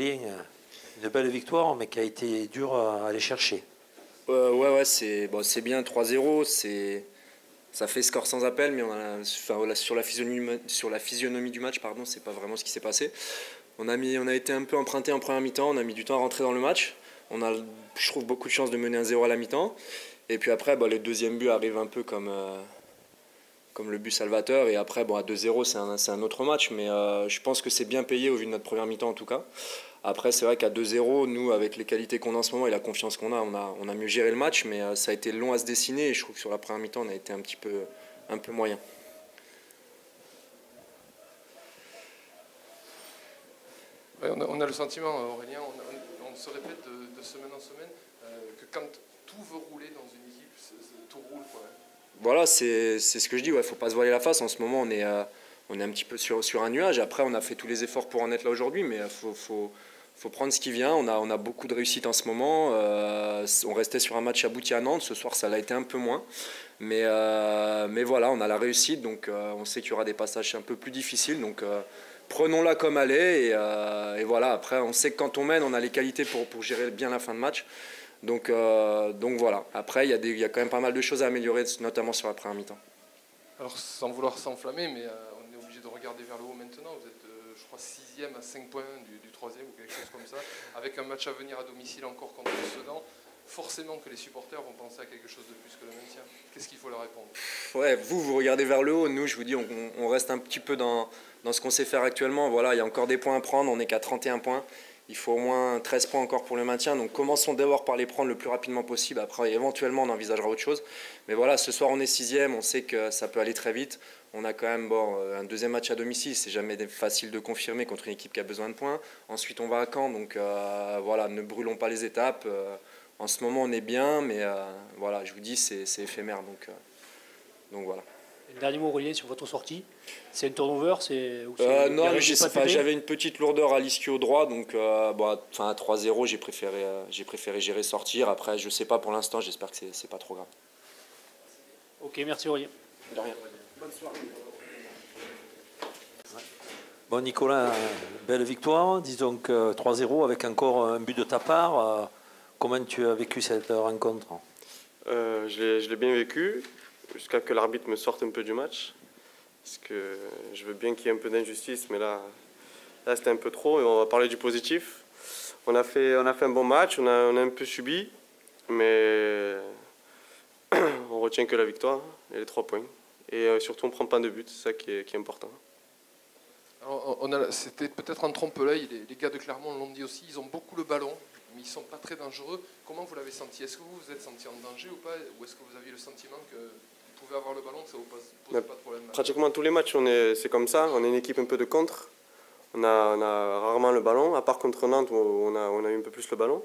Aurélien, une belle victoire, mais qui a été dure à aller chercher. Ouais, c'est bon, bien 3-0, ça fait score sans appel, mais sur la physionomie du match, pardon, c'est pas vraiment ce qui s'est passé. On a été un peu emprunté en première mi-temps, on a mis du temps à rentrer dans le match. On a, je trouve, beaucoup de chance de mener 1-0 à la mi-temps. Et puis après, le deuxième but arrive un peu comme le but salvateur. Et après, à 2-0, c'est un autre match. Mais je pense que c'est bien payé au vu de notre première mi-temps en tout cas. Après, c'est vrai qu'à 2-0, nous, avec les qualités qu'on a en ce moment et la confiance qu'on a, on a mieux géré le match. Mais ça a été long à se dessiner. Et je trouve que sur la première mi-temps, on a été un peu moyen. Ouais, on a le sentiment, Aurélien, on se répète de semaine en semaine, que quand tout veut rouler dans une équipe, tout roule, quoi. Voilà, c'est ce que je dis, il ne faut pas se voiler la face. En ce moment, on est un petit peu sur un nuage. Après, on a fait tous les efforts pour en être là aujourd'hui, mais il faut prendre ce qui vient. On a beaucoup de réussite en ce moment. On restait sur un match abouti à Nantes. Ce soir, ça l'a été un peu moins. Mais voilà, on a la réussite, donc on sait qu'il y aura des passages un peu plus difficiles. Donc prenons-la comme elle est. Et voilà, après, on sait que quand on mène, on a les qualités pour gérer bien la fin de match. Donc voilà. Après, il y a quand même pas mal de choses à améliorer, notamment sur la première mi-temps. Alors, sans vouloir s'enflammer, mais on est obligé de regarder vers le haut maintenant. Vous êtes, je crois, 6e à 5 points du 3e ou quelque chose comme ça, avec un match à venir à domicile encore contre Sedan. Forcément que les supporters vont penser à quelque chose de plus que le maintien. Qu'est-ce qu'il faut leur répondre? Ouais, vous regardez vers le haut. Nous, je vous dis, on reste un petit peu dans ce qu'on sait faire actuellement. Voilà, il y a encore des points à prendre. On n'est qu'à 31 points. Il faut au moins 13 points encore pour le maintien. Donc commençons d'abord par les prendre le plus rapidement possible. Après, éventuellement, on envisagera autre chose. Mais voilà, ce soir, on est 6e. On sait que ça peut aller très vite. On a quand même un deuxième match à domicile. C'est jamais facile de confirmer contre une équipe qui a besoin de points. Ensuite, on va à Caen. Donc voilà, ne brûlons pas les étapes. En ce moment, on est bien. Mais voilà, je vous dis, c'est éphémère. Donc voilà. Le dernier mot, Aurélien, sur votre sortie, c'est un turnover, non, je sais pas. J'avais une petite lourdeur à l'ischio droit, donc à 3-0, j'ai préféré gérer sortir. Après, je sais pas pour l'instant. J'espère que c'est pas trop grave. Ok, merci Aurélien. De rien. Bonne soirée. Bon Nicolas, belle victoire, disons que 3-0 avec encore un but de ta part. Comment tu as vécu cette rencontre? Je l'ai bien vécu, jusqu'à que l'arbitre me sorte un peu du match. Parce que je veux bien qu'il y ait un peu d'injustice, mais là c'était un peu trop. Et on va parler du positif. On a fait un bon match, on a un peu subi, mais on retient que la victoire et les 3 points. Et surtout, on ne prend pas de but, c'est ça qui est important. C'était peut-être un trompe-l'œil, les gars de Clermont l'ont dit aussi, ils ont beaucoup le ballon, mais ils ne sont pas très dangereux. Comment vous l'avez senti? Est-ce que vous vous êtes senti en danger ou pas? Ou est-ce que vous aviez le sentiment que vous pouvez avoir le ballon, que ça ne vous pose pas de problème? Pratiquement tous les matchs, c'est comme ça. On est une équipe un peu de contre. On a rarement le ballon, à part contre Nantes où on a eu un peu plus le ballon.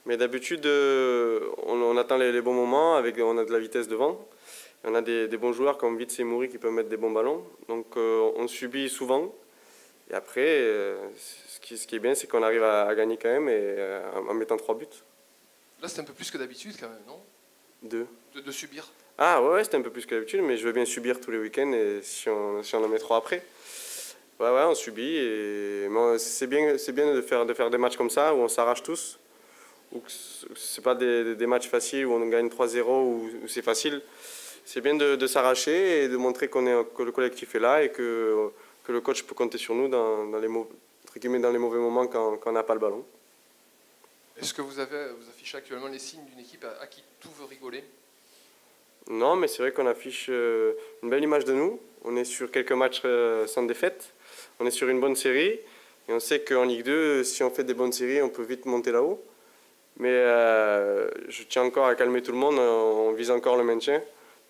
Mais d'habitude, on attend les bons moments, on a de la vitesse devant. On a des bons joueurs comme Vitz et Mouri qui peuvent mettre des bons ballons. Donc on subit souvent. Et après, ce qui est bien, c'est qu'on arrive à gagner quand même en mettant 3 buts. Là, c'est un peu plus que d'habitude quand même, non? De subir. Ah ouais, c'est un peu plus que d'habitude, mais je veux bien subir tous les week-ends et si on en met 3 après. Ouais, on subit. C'est bien de faire des matchs comme ça où on s'arrache tous. Où c'est pas des matchs faciles où on gagne 3-0 où c'est facile. C'est bien de s'arracher et de montrer que le collectif est là et que le coach peut compter sur nous dans les mauvais moments quand on n'a pas le ballon. Est-ce que vous affichez actuellement les signes d'une équipe à qui tout veut rigoler? Non, mais c'est vrai qu'on affiche une belle image de nous. On est sur quelques matchs sans défaite. On est sur une bonne série. Et on sait qu'en Ligue 2, si on fait des bonnes séries, on peut vite monter là-haut. Mais je tiens encore à calmer tout le monde. On vise encore le maintien.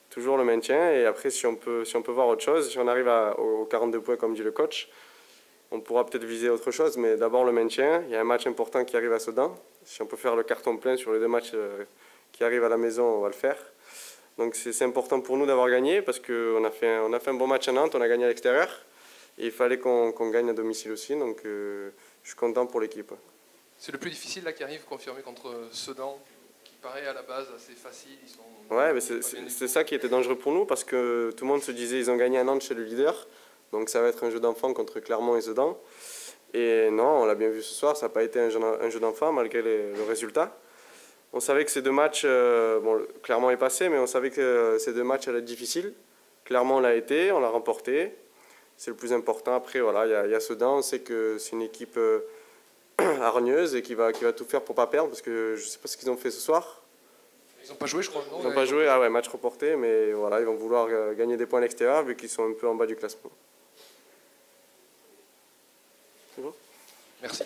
Toujours le maintien. Et après, si on peut voir autre chose, si on arrive aux 42 points, comme dit le coach, on pourra peut-être viser autre chose. Mais d'abord le maintien. Il y a un match important qui arrive à Sedan. Si on peut faire le carton plein sur les 2 matchs qui arrivent à la maison, on va le faire. Donc c'est important pour nous d'avoir gagné parce qu'on a fait un bon match à Nantes, on a gagné à l'extérieur. Et il fallait qu'on gagne à domicile aussi. Donc je suis content pour l'équipe. C'est le plus difficile là qui arrive, confirmé contre Sedan, qui paraît à la base assez facile. Ouais, mais c'est ça qui était dangereux pour nous parce que tout le monde se disait ils ont gagné à Nantes chez le leader. Donc ça va être un jeu d'enfant contre Clermont et Sedan. Et non, on l'a bien vu ce soir, ça n'a pas été un jeu d'enfant malgré le résultat. On savait que ces deux matchs, bon, Clermont est passé, mais on savait que ces deux matchs allaient être difficiles. Clermont l'a été, on l'a remporté. C'est le plus important. Après, voilà, il y a Sedan, on sait que c'est une équipe hargneuse et qui va tout faire pour ne pas perdre, parce que je ne sais pas ce qu'ils ont fait ce soir. Ils n'ont pas joué, je crois. Ils n'ont pas joué, ah ouais, match reporté, mais voilà, ils vont vouloir gagner des points à l'extérieur vu qu'ils sont un peu en bas du classement. C'est bon ? Merci.